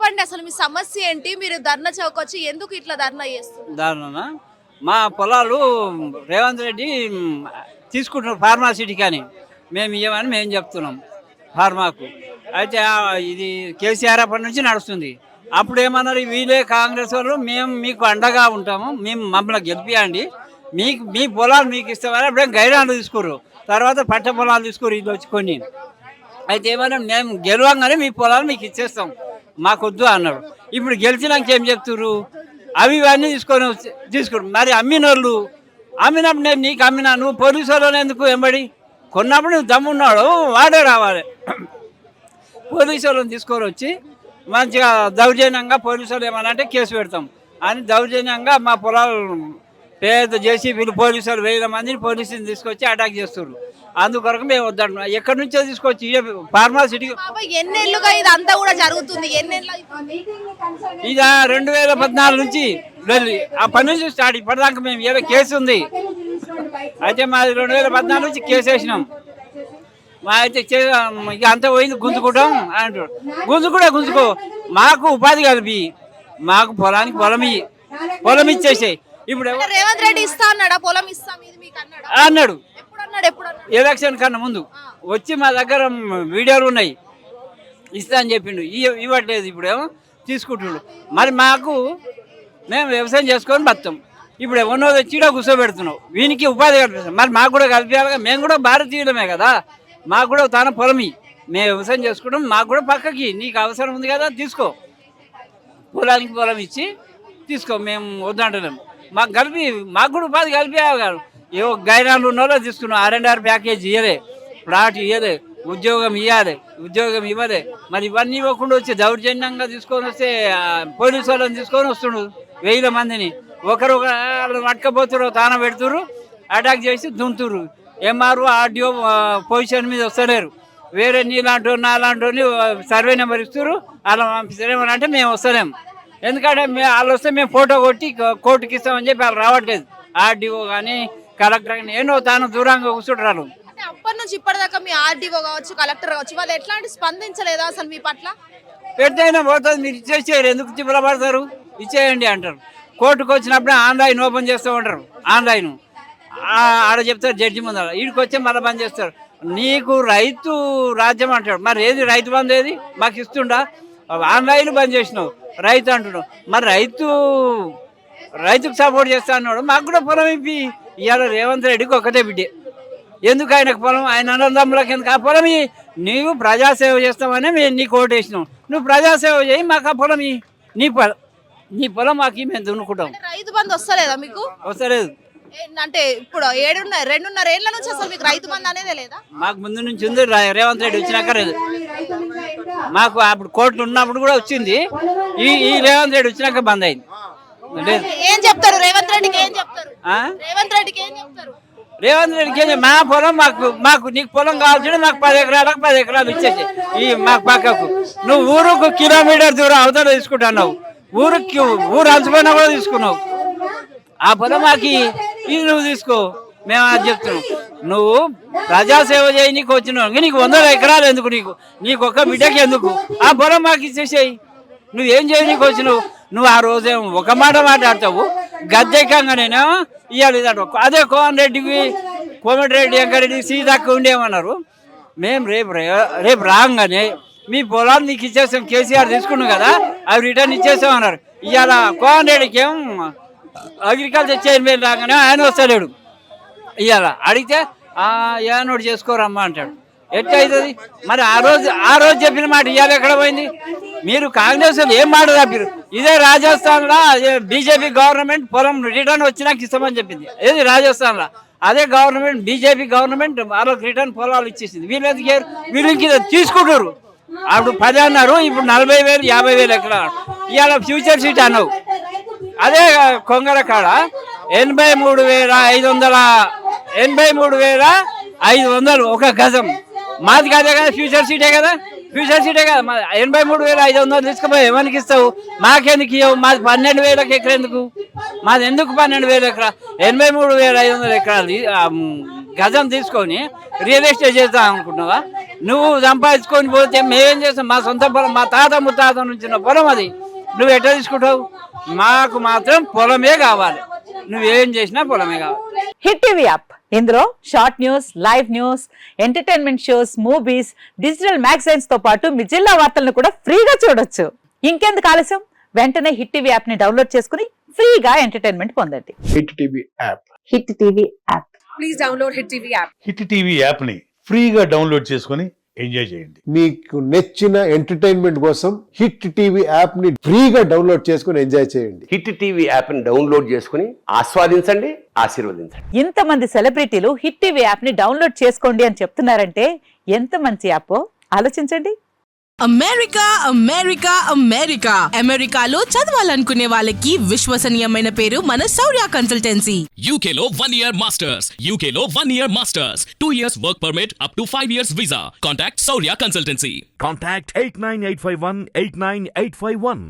చెప్పండి అసలు మీ సమస్య ఏంటి? మీరు ధర్నా చౌక్ వచ్చి ఎందుకు ఇట్లా ధర్నా చేస్తున్నారు? దారుణ మా పొలాలు రేవంత్ రెడ్డి తీసుకుంటున్నారు ఫార్మాసిటీ కానీ మేము ఇవ్వమని మేము చెప్తున్నాం ఫార్మాకు. అయితే ఇది కేసీఆర్ అప్పటి నుంచి నడుస్తుంది. అప్పుడు ఏమన్నారు వీళ్ళే కాంగ్రెస్ వాళ్ళు మేము మీకు అండగా ఉంటాము, మేము మమ్మల్ని గెలిపియండి, మీకు మీ పొలాలు మీకు ఇస్తామని అప్పుడే గైరాన్లు తీసుకోరు. తర్వాత పట్ట పొలాలు తీసుకోరు ఇది వచ్చి కొన్ని. అయితే ఏమన్నా మేము గెలవంగానే మీ పొలాలు మీకు ఇచ్చేస్తాం, మాకొద్దు అన్నారు. ఇప్పుడు గెలిచినాక ఏం చెప్తున్నారు? అవి ఇవన్నీ తీసుకోరు. మరి అమ్మినోళ్ళు అమ్మినప్పుడు నేను నీకు అమ్మినా, నువ్వు పోలీసు వాళ్ళని ఎందుకు వెంబడి? కొన్నప్పుడు నువ్వు దమ్మున్నాడు వాడే రావాలి. పోలీసు వాళ్ళని తీసుకొని వచ్చి మంచిగా దౌర్జన్యంగా పోలీసు వాళ్ళు ఏమన్నా అంటే కేసు పెడతాం అని దౌర్జన్యంగా మా పొలాలు పేద చేసి వీళ్ళు పోలీసు వాళ్ళు 1000 మందిని పోలీసుని తీసుకొచ్చి అటాక్ చేస్తున్నారు. అందుకొరకు మేము వద్దంటున్నాం. ఎక్కడి నుంచో తీసుకొచ్చి ఫార్మాసిటీ ఎన్నేళ్ళుగా ఇది అంతా కూడా జరుగుతుంది? ఎన్నేళ్ళు ఇది 2014 నుంచి ఆ పని నుంచి స్టార్ట్ ఇప్పటిదాకా మేము ఏదో కేసు ఉంది. అయితే మాది 2014 నుంచి కేసు వేసినాం. మా అయితే ఇక అంతా పోయింది గుంజుకుంటాం అంటారు. గుంజుకో మాకు ఉపాధి కలిపి మాకు పొలానికి పొలం ఇచ్చేసాయి. ఇప్పుడు రేవంత్ రెడ్డి ఇస్తా అన్నాడా? పొలం ఇస్తా అన్నాడు ఎప్పుడు ఎలక్షన్ కన్నా ముందు వచ్చి మా దగ్గర వీడియోలు ఉన్నాయి, ఇస్తా అని చెప్పిండు. ఇవ్వట్లేదు. ఇప్పుడు ఏమో తీసుకుంటుండు. మరి మాకు మేము వ్యవసాయం చేసుకొని బతాం. ఇప్పుడు ఎవరినో చీడ కూర్చోబెడుతున్నావు, వీనికి ఉపాధి కల్పిస్తాం. మరి మాకు కూడా కల్పించాలి. మేము కూడా భారతీయులమే కదా, మాకు కూడా తన పొలమి మేము వ్యవసాయం చేసుకుంటాం. మాకు కూడా పక్కకి నీకు అవసరం ఉంది కదా తీసుకో, పొలానికి పొలం ఇచ్చి తీసుకో, మేము వద్దంటలేము. మాకు కూడా ఉపాధి కలిపేయాలి కాదు. ఏవో గైరాన్లు ఉన్నారో తీసుకున్నాం. R&R ప్యాకేజ్ ఇవ్వలే, ప్లాట్ ఇవ్వలే, ఉద్యోగం ఇవ్వలే. మరి ఇవన్నీ ఇవ్వకుండా వచ్చి దౌర్జన్యంగా తీసుకొని వస్తే పోలీసు వాళ్ళని తీసుకొని వస్తుండు 1000 మందిని. ఒకరు పట్టుకపోతున్నారు, తాన పెడుతురు, అటాక్ చేసి దుంతురు. MRO RDO పొజిషన్ మీద వస్తలేరు. వేరే నీలాంటి నాలాంటి సర్వే నెంబర్ ఇస్తారు, అలా పంపిస్తారేమని మేము వస్తలేము. ఎందుకంటే వాళ్ళు వస్తే మేము ఫోటో కొట్టి కోర్టుకి ఇస్తామని చెప్పి వాళ్ళు రావట్లేదు. RDO కానీ కలెక్టర్ కానీ ఏనో తాను దూరంగా కూర్చుంటారు. అప్పటి నుంచి ఇప్పటిదాకా మీ RDO కావచ్చు, కలెక్టర్ కావచ్చు, వాళ్ళు ఎట్లాంటి స్పందించలేదా అసలు మీ పట్ల? పెద్దయినా పోతుంది, మీరు ఇచ్చేసేయరు, ఎందుకు తిప్పలపడతారు, ఇచ్చేయండి అంటారు. కోర్టుకు వచ్చినప్పుడే ఆన్లైన్ ఓపెన్ చేస్తూ ఉంటారు. ఆన్లైన్ ఆడ చెప్తారు జడ్జి ముందు, వీడికి వచ్చి మళ్ళీ బంద్ చేస్తారు. నీకు రైతు రాజ్యం అంటాడు. మరి ఏది రైతు బంధు ఏది మాకు ఇస్తుండా? ఆన్లైన్ బంద్ చేసినావు, రైతు అంటున్నావు. మరి రైతుకు సపోర్ట్ చేస్తా అన్నాడు. మాకు కూడా పొలం ఇప్పి. ఇవాళ రేవంత్ రెడ్డికి ఒకటే బిడ్డే, ఎందుకు ఆయనకు పొలం? ఆయన అన్నదమ్ములకు ఎందుకు ఆ పొలం? నీవు ప్రజాసేవ చేస్తామని మేము నీకు ఓటు వేసినాం. నువ్వు ప్రజాసేవ చేయి, మాకు ఆ పొలం నీ పొలం మాకు మేము దున్నుకుంటాం. రైతు బంధు వస్తలేదా మీకు? వస్తలేదు. అంటే ఇప్పుడు 2.5 ఏళ్ల నుంచి అసలు మీకు రైతు బంధు అనేది లేదా? మాకు ముందు నుంచి ఉంది. రేవంత్ రెడ్డి వచ్చినాక లేదు. మాకు అప్పుడు కోర్టులు ఉన్నప్పుడు కూడా వచ్చింది. ఈ రేవంత్ రెడ్డి వచ్చినాక బంద్ అయింది. ఏం చెప్తారు రేవంత్ రెడ్డికి? ఏం చెప్తారు రేవంత్ రెడ్డికి? ఏం చెప్తారు రేవంత్ రెడ్డికి? మా పొలం మాకు నీకు పొలం కావాల్సింటే మాకు 10 ఎకరాలకు 10 ఎకరాలు ఇచ్చేసి మాకు పక్కకు. నువ్వు ఊరుకు కిలోమీటర్ దూరం అవతల తీసుకుంటున్నావు, ఊరు అంచుపోయినా కూడా తీసుకున్నావు. ఆ పొలం మాకు ఇది నువ్వు తీసుకో, మేము అది చెప్తున్నాం. నువ్వు ప్రజాసేవ చేయి, నీకు వచ్చినావు. నీకు 100 ఎకరాలు ఎందుకు? నీకు ఒక్క బిడ్డకి ఎందుకు? ఆ పొలం మాకు ఇచ్చేసేయి. నువ్వేం చేయి, నీకు వచ్చినావు. నువ్వు ఆ రోజేమో ఒక మాట మాట్లాడతావు, గద్దెకంగానేమో ఇవ్వాలి ఇదంట. అదే కోమటిరెడ్డి వెంకరెడ్డి సీతక్క ఉండేమన్నారు. మేము రేపు రాగానే మీ పొలాలు నీకు ఇచ్చేస్తాం, కేసీఆర్ తీసుకున్నాం కదా, అవి రిటర్న్ ఇచ్చేస్తామన్నారు. ఇవాళ కోమటిరెడ్డికి ఏం అగ్రికల్చర్ చైర్మన్ రాగానే ఆయన వస్తలేడు. ఇవాళ అడిగితే ఏనోడు చేసుకోరమ్మా అంటాడు. ఎట్లయితుంది మరి? ఆ రోజు చెప్పిన మాట ఇవాళ ఎక్కడ పోయింది? మీరు కాంగ్రెస్ ఏం మాట తప్పారు? ఇదే రాజస్థాన్లో బీజేపీ గవర్నమెంట్ పొలం రిటర్న్ వచ్చినాక ఇస్తామని చెప్పింది. ఏది రాజస్థాన్లో అదే గవర్నమెంట్, బీజేపీ గవర్నమెంట్ వాళ్ళకి రిటర్న్ పొలాలు ఇచ్చేసింది. వీళ్ళు తీసుకుంటారు. అప్పుడు 10 అన్నారు, ఇప్పుడు 40,000 50,000 ఎకరాలు. ఇవాళ ఫ్యూచర్ సిటీ అన్నావు. అదే కొంగర కాడ 83,500 ఒక గజం. మాది కాదే కదా, ఫ్యూచర్ సీటే కదా. 83,500 తీసుకుపోయి ఎవరికి ఇస్తావు? మాకెందుకు ఇవ్వవు? మాది 12,000 ఎకరా ఎందుకు? మాది ఎందుకు 12,000 ఎకరా? 83,500 ఎకరాలు గజం తీసుకొని రియల్ ఎస్టేట్ చేద్దాం అనుకుంటున్నావా? నువ్వు సంపాదించుకొని పోతే మేమేం చేస్తాం? మా సొంత పొలం, మా తాత ముత్తాత నుంచి ఉన్న పొలం అది. నువ్వు ఎట్లా తీసుకుంటావు? మాకు మాత్రం పొలమే కావాలి. నువ్వేం చేసినా పొలమే కావాలి. హిట్ టీవీ యాప్, ఇందులో short news, live news, entertainment shows, movies, digital magazines తో పాటు మీ జిల్లా వార్తలను కూడా ఫ్రీగా చూడొచ్చు. ఇంకెందుకు ఆలస్యం? వెంటనే హిట్ టీవీ యాప్ ని డౌన్లోడ్ చేసుకుని ఫ్రీగా ఎంటర్టైన్మెంట్ పొందండి. Hit TV app. Hit TV app. Please download hit TV app. Hit TV app ని ఫ్రీగా డౌన్లోడ్ చేసుకొని ఎంజాయ్ చేయండి. మీకు నచ్చిన ఎంటర్టైన్మెంట్ కోసం హిట్ టీవీ యాప్ ని ఫ్రీగా డౌన్లోడ్ చేసుకుని ఎంజాయ్ చేయండి. హిట్ టీవీ యాప్ ని డౌన్లోడ్ చేసుకుని ఆస్వాదించండి, ఆశీర్వదించండి. ఇంతమంది సెలబ్రిటీలు హిట్ టీవీ యాప్ ని డౌన్లోడ్ చేసుకోండి అని చెప్తున్నారంటే ఎంత మంచి యాప్ ఆలోచించండి. అమెరికా అమెరికా అమెరికా అమెరికాలో చదవాలనుకునే వాళ్ళకి విశ్వసనీయమైన పేరు మన శౌర్య కన్సల్టెన్సీ. UK లో 1 year masters. UK లో 1 year masters. 2 years work permit up to 5 years visa. Contact Saurya Consultancy. Contact 89851 89851.